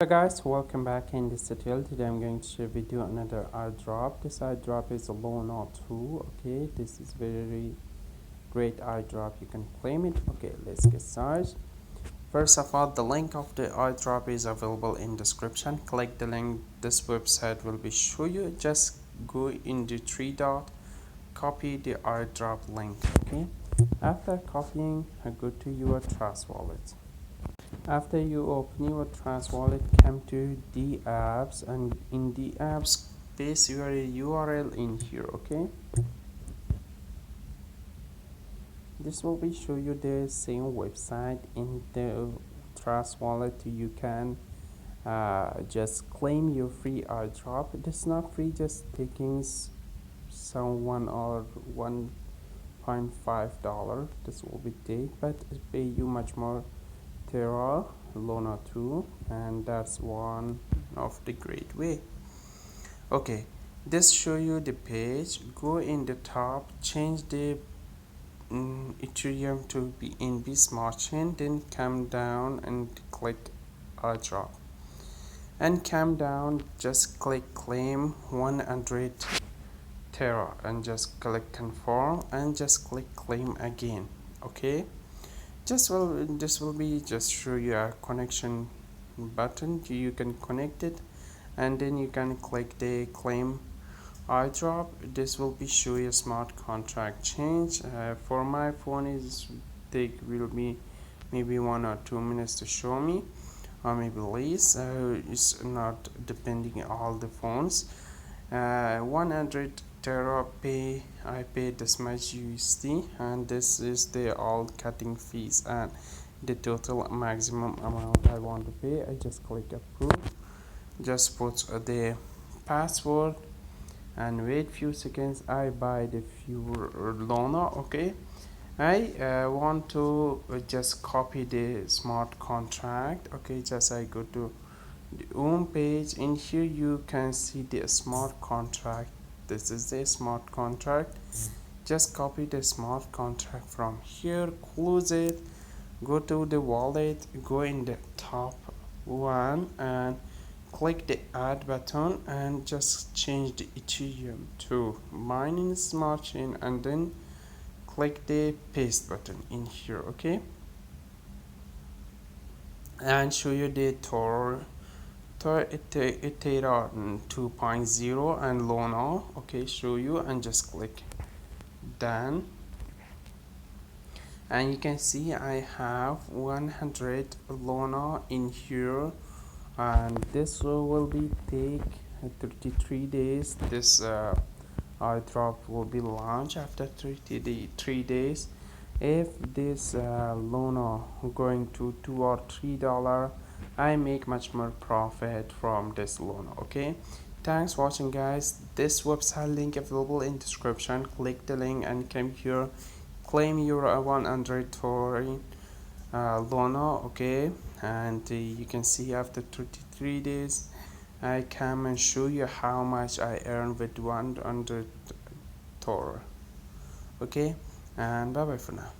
Hey guys, welcome back in this tutorial. Today I'm going to share with you another airdrop. This airdrop is a loan or two. Okay, this is very great airdrop. You can claim it. Okay, let's get started. First of all, the link of the airdrop is available in description. Click the link. This website will be show you. Just go in the three dot, copy the airdrop link. Okay, after copying, go to your Trust wallet. After you open your Trust wallet, come to the apps, and in the apps paste your URL in here. Okay, this will be show you the same website. In the Trust wallet you can just claim your free airdrop. It is not free, just taking someone or $1.5 this will be take, but it pay you much more Terra Luna 2, and that's one of the great way. Okay, this show you the page. Go in the top, change the ethereum to BNB smart chain, then come down and click airdrop, and come down, just click claim 100 Terra and just click confirm and just click claim again. Okay, this will be just show you a connection button. You can connect it, and then you can click the claim airdrop. This will be show you smart contract change. For my phone is take will be maybe 1 or 2 minutes to show me, or maybe less. It's not depending on all the phones. 100 Terra pay, I paid this much USD, and this is the all cutting fees and the total maximum amount I want to pay. I just click approve, just put the password and wait few seconds. I buy the few loaner. Okay, I want to just copy the smart contract. Okay, just I go to the home page. In here you can see the smart contract. This is the smart contract. Just copy the smart contract from here, close it, go to the wallet, go in the top one and click the add button, and just change the ethereum to mining smart chain, and then click the paste button in here. Okay, and show you the Ethereum 2.0 and Luna. Okay, show you, and just click done, and you can see I have 100 Luna in here, and this will be take 33 days. This airdrop will be launched after 3 days. If this Luna going to $2 or $3, I make much more profit from this loan. Okay, thanks for watching guys. This website link available in description. Click the link and come here, claim your 100 for Luna. Okay, and you can see after 33 days I come and show you how much I earn with 100 Thor. Okay, and bye bye for now.